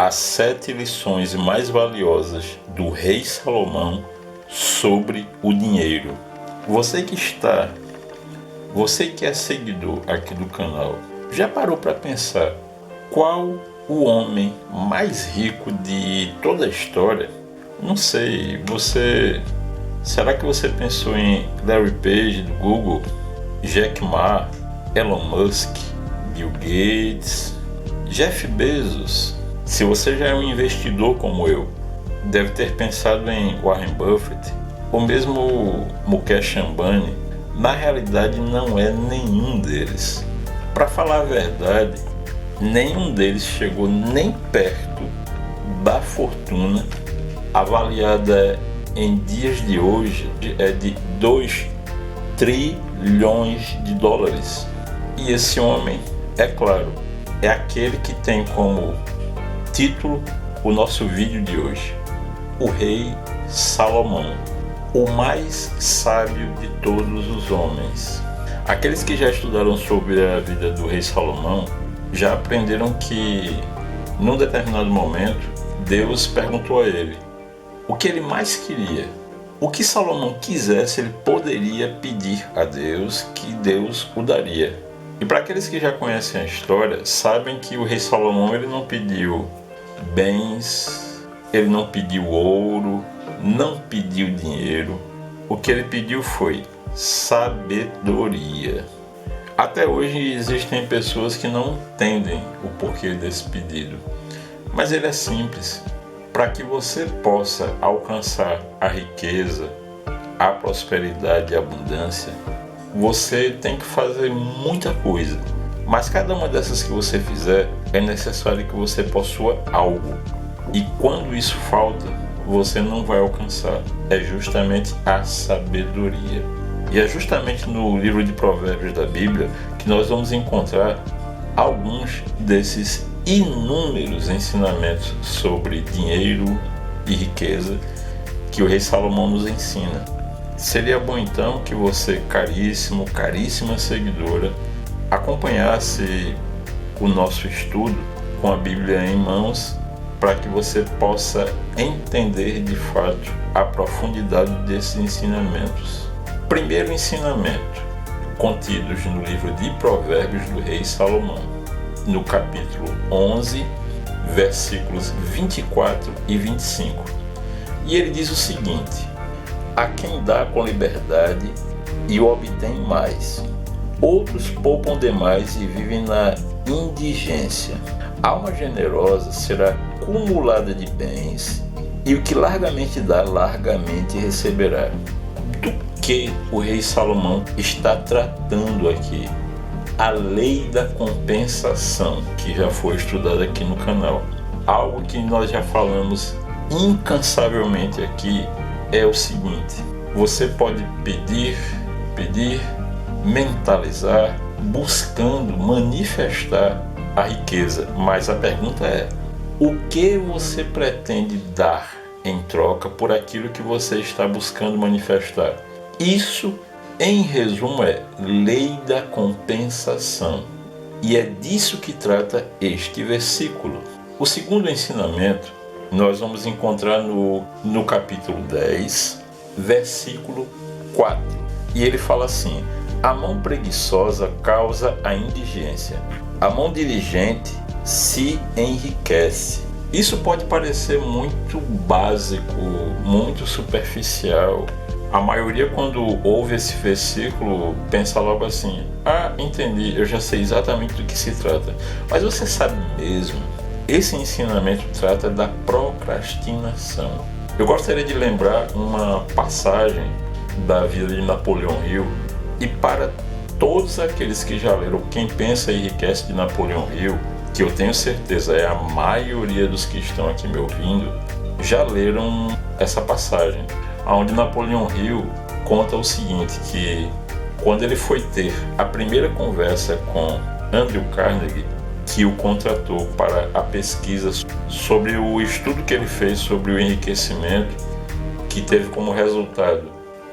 as 7 lições mais valiosas do rei Salomão sobre o dinheiro. Você que é seguidor aqui do canal, já parou para pensar qual o homem mais rico de toda a história? Não sei, será que você pensou em Larry Page do Google, Jack Ma, Elon Musk, Bill Gates, Jeff Bezos? Se você já é um investidor como eu, deve ter pensado em Warren Buffett, ou mesmo Mukesh Ambani. Na realidade não é nenhum deles. Para falar a verdade, nenhum deles chegou nem perto da fortuna avaliada em dias de hoje de 2 trilhões de dólares. E esse homem, é claro, é aquele que tem como título o nosso vídeo de hoje: o rei Salomão, o mais sábio de todos os homens. Aqueles que já estudaram sobre a vida do rei Salomão já aprenderam que, num determinado momento, Deus perguntou a ele o que ele mais queria. O que Salomão quisesse, ele poderia pedir a Deus, que Deus o daria. E para aqueles que já conhecem a história, sabem que o rei Salomão ele não pediu bens, ele não pediu ouro, não pediu dinheiro. O que ele pediu foi sabedoria. Até hoje existem pessoas que não entendem o porquê desse pedido, mas ele é simples. Para que você possa alcançar a riqueza, a prosperidade e a abundância, você tem que fazer muita coisa. Mas cada uma dessas que você fizer, é necessário que você possua algo. E quando isso falta, você não vai alcançar. É justamente a sabedoria. E é justamente no livro de Provérbios da Bíblia que nós vamos encontrar alguns desses inúmeros ensinamentos sobre dinheiro e riqueza que o rei Salomão nos ensina. Seria bom então que você, caríssima seguidora, acompanhasse o nosso estudo com a Bíblia em mãos, para que você possa entender de fato a profundidade desses ensinamentos. Primeiro ensinamento, contidos no livro de Provérbios do rei Salomão, no capítulo 11, versículos 24 e 25. E ele diz o seguinte: a quem dá com liberdade e o obtém mais, outros poupam demais e vivem na indigência. Alma generosa será cumulada de bens, e o que largamente dá, largamente receberá. Do que o rei Salomão está tratando aqui? A lei da compensação, que já foi estudada aqui no canal. Algo que nós já falamos incansavelmente aqui é o seguinte: você pode pedir, mentalizar, buscando manifestar a riqueza, mas a pergunta é: o que você pretende dar em troca por aquilo que você está buscando manifestar? Isso, em resumo, é lei da compensação. E é disso que trata este versículo. O segundo ensinamento nós vamos encontrar no capítulo 10, versículo 4. E ele fala assim: a mão preguiçosa causa a indigência, a mão diligente se enriquece. Isso pode parecer muito básico, muito superficial. A maioria, quando ouve esse versículo, pensa logo assim: ah, entendi, eu já sei exatamente do que se trata. Mas você sabe mesmo? Esse ensinamento trata da procrastinação. Eu gostaria de lembrar uma passagem da vida de Napoleão Hill, e para todos aqueles que já leram Quem Pensa Enriquece de Napoleão Hill, que eu tenho certeza é a maioria dos que estão aqui me ouvindo, já leram essa passagem, onde Napoleão Hill conta o seguinte, que quando ele foi ter a primeira conversa com Andrew Carnegie, que o contratou para a pesquisa sobre o estudo que ele fez sobre o enriquecimento, que teve como resultado,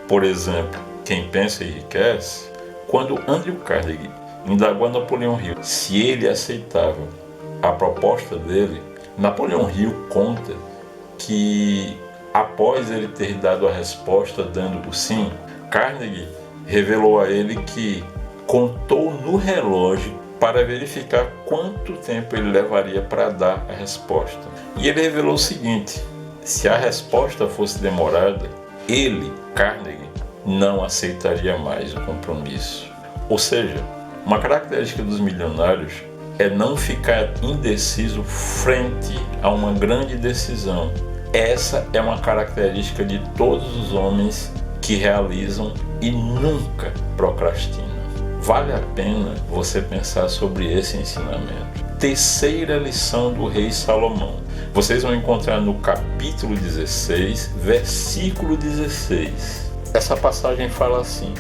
por exemplo, Quem Pensa Enriquece, quando Andrew Carnegie indagou a Napoleão Hill se ele aceitava a proposta dele, Napoleão Hill conta que após ele ter dado a resposta dando o sim, Carnegie revelou a ele que contou no relógio para verificar quanto tempo ele levaria para dar a resposta. E ele revelou o seguinte: se a resposta fosse demorada, ele, Carnegie, não aceitaria mais o compromisso. Ou seja, uma característica dos milionários é não ficar indeciso frente a uma grande decisão. Essa é uma característica de todos os homens que realizam e nunca procrastinam. Vale a pena você pensar sobre esse ensinamento. Terceira lição do rei Salomão. Vocês vão encontrar no capítulo 16, versículo 16. Essa passagem fala assim: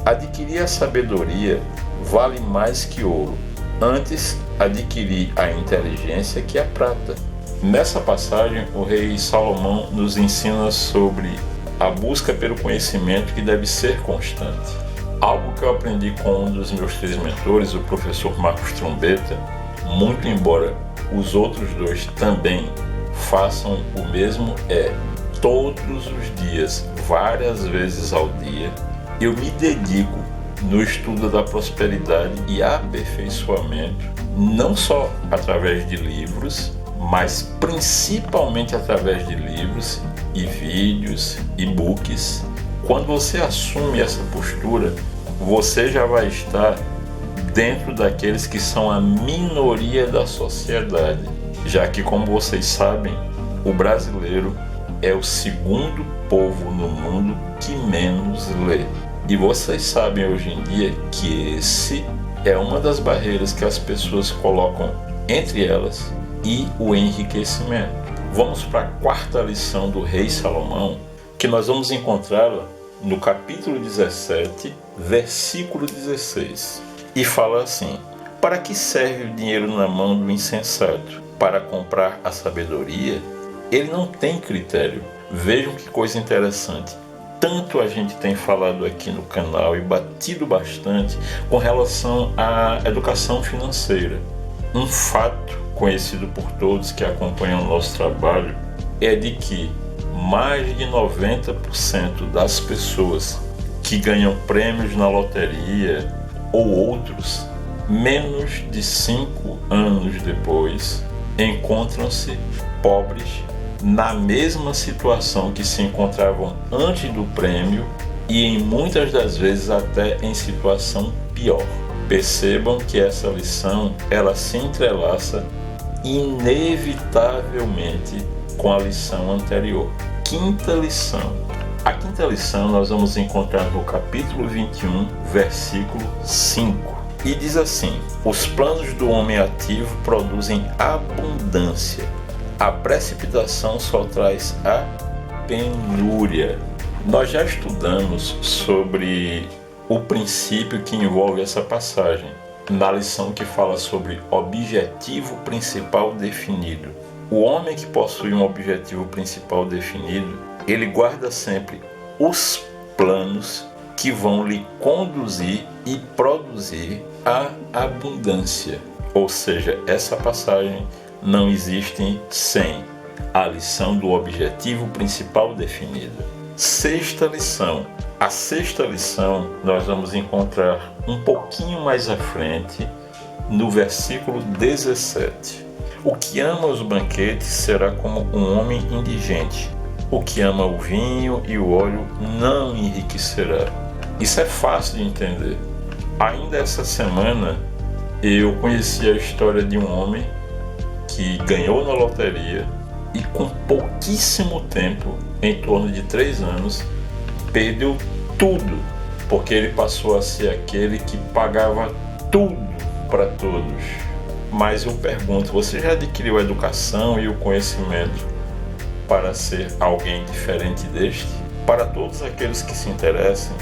adquirir a sabedoria vale mais que ouro. Antes, adquirir a inteligência que a prata. Nessa passagem, o rei Salomão nos ensina sobre a busca pelo conhecimento que deve ser constante. Algo que eu aprendi com um dos meus 3 mentores, o professor Marcos Trombetta, muito embora os outros 2 também façam o mesmo, é todos os dias, várias vezes ao dia, eu me dedico no estudo da prosperidade e aperfeiçoamento, não só através de livros, mas principalmente através de livros e vídeos, e-books. Quando você assume essa postura, você já vai estar dentro daqueles que são a minoria da sociedade, já que, como vocês sabem, o brasileiro é o segundo povo no mundo que menos lê. E vocês sabem hoje em dia que esse é uma das barreiras que as pessoas colocam entre elas e o enriquecimento. Vamos para a 4ª lição do rei Salomão, que nós vamos encontrá-la no capítulo 17, versículo 16. E fala assim: para que serve o dinheiro na mão do insensato? Para comprar a sabedoria? Ele não tem critério. Vejam que coisa interessante. Tanto a gente tem falado aqui no canal e batido bastante com relação à educação financeira. Um fato conhecido por todos que acompanham o nosso trabalho é de que mais de 90% das pessoas que ganham prêmios na loteria ou outros, menos de 5 anos depois, encontram-se pobres na mesma situação que se encontravam antes do prêmio e em muitas das vezes até em situação pior. Percebam que essa lição ela se entrelaça inevitavelmente com a lição anterior. 5ª lição. A 5ª lição nós vamos encontrar no capítulo 21, versículo 5. E diz assim: os planos do homem ativo produzem abundância. A precipitação só traz a penúria. Nós já estudamos sobre o princípio que envolve essa passagem, na lição que fala sobre objetivo principal definido. O homem que possui um objetivo principal definido, ele guarda sempre os planos que vão lhe conduzir e produzir a abundância. Ou seja, essa passagem não existe sem a lição do objetivo principal definido. 6ª lição. A 6ª lição nós vamos encontrar um pouquinho mais à frente, no versículo 17. O que ama os banquetes será como um homem indigente. O que ama o vinho e o óleo não enriquecerá. Isso é fácil de entender. Ainda essa semana eu conheci a história de um homem que ganhou na loteria e com pouquíssimo tempo, em torno de 3 anos, perdeu tudo, porque ele passou a ser aquele que pagava tudo para todos. Mas eu pergunto, você já adquiriu a educação e o conhecimento para ser alguém diferente deste? Para todos aqueles que se interessem,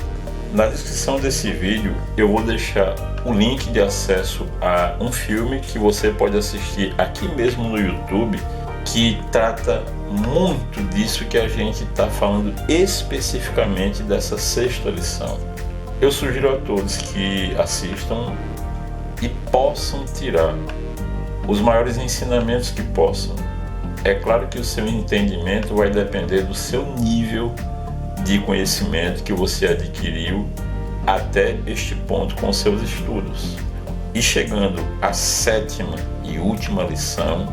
na descrição desse vídeo eu vou deixar o link de acesso a um filme que você pode assistir aqui mesmo no YouTube, que trata muito disso que a gente está falando, especificamente dessa 6ª lição. Eu sugiro a todos que assistam e possam tirar os maiores ensinamentos que possam. É claro que o seu entendimento vai depender do seu nível de conhecimento que você adquiriu até este ponto com seus estudos. E chegando à 7ª e última lição,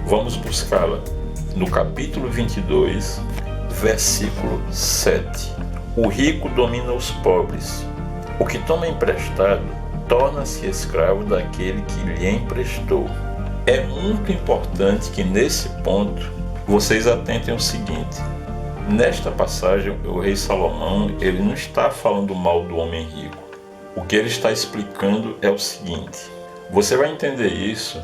vamos buscá-la no capítulo 22, versículo 7. O rico domina os pobres. O que toma emprestado torna-se escravo daquele que lhe emprestou. É muito importante que nesse ponto vocês atentem ao seguinte. Nesta passagem, o rei Salomão, ele não está falando mal do homem rico. O que ele está explicando é o seguinte. Você vai entender isso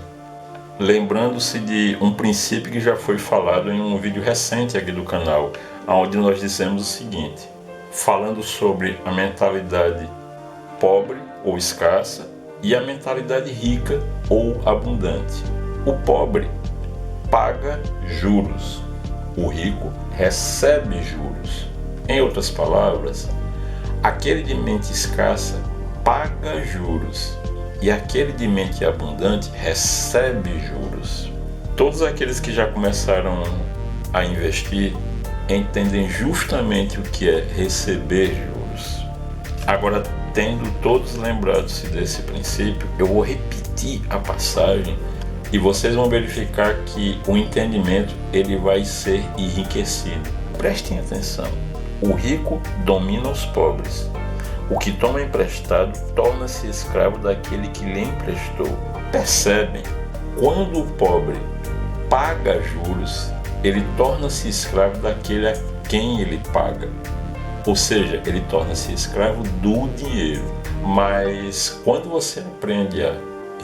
lembrando-se de um princípio que já foi falado em um vídeo recente aqui do canal, onde nós dissemos o seguinte, falando sobre a mentalidade pobre ou escassa e a mentalidade rica ou abundante. O pobre paga juros, o rico recebe juros. Em outras palavras, aquele de mente escassa paga juros e aquele de mente abundante recebe juros. Todos aqueles que já começaram a investir entendem justamente o que é receber juros. Agora, tendo todos lembrado-se desse princípio, eu vou repetir a passagem e vocês vão verificar que o entendimento ele vai ser enriquecido. Prestem atenção. O rico domina os pobres. O que toma emprestado torna-se escravo daquele que lhe emprestou. Percebem? Quando o pobre paga juros, ele torna-se escravo daquele a quem ele paga. Ou seja, ele torna-se escravo do dinheiro. Mas quando você aprende a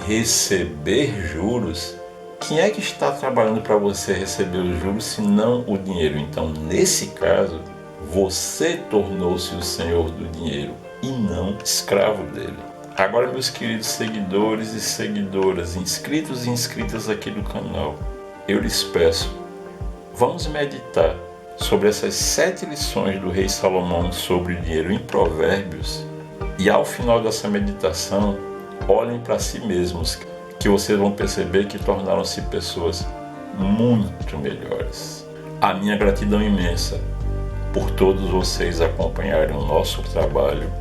receber juros, quem é que está trabalhando para você receber os juros se não o dinheiro? Então, nesse caso, você tornou-se o senhor do dinheiro e não escravo dele. Agora, meus queridos seguidores e seguidoras, inscritos e inscritas aqui do canal, eu lhes peço, vamos meditar sobre essas 7 lições do rei Salomão sobre o dinheiro em Provérbios e ao final dessa meditação, olhem para si mesmos, que vocês vão perceber que tornaram-se pessoas muito melhores. A minha gratidão imensa por todos vocês acompanharem o nosso trabalho,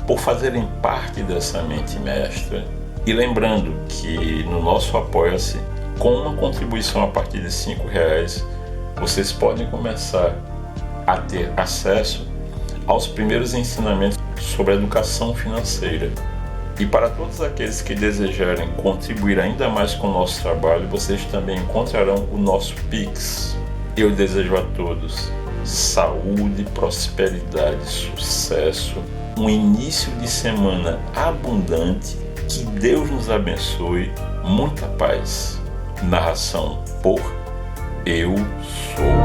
por fazerem parte dessa mente mestra. E lembrando que no nosso Apoia-se, com uma contribuição a partir de R$5, vocês podem começar a ter acesso aos primeiros ensinamentos sobre a educação financeira. E para todos aqueles que desejarem contribuir ainda mais com o nosso trabalho, vocês também encontrarão o nosso Pix. Eu desejo a todos saúde, prosperidade, sucesso, um início de semana abundante, que Deus nos abençoe, muita paz. Narração por Eu Sou.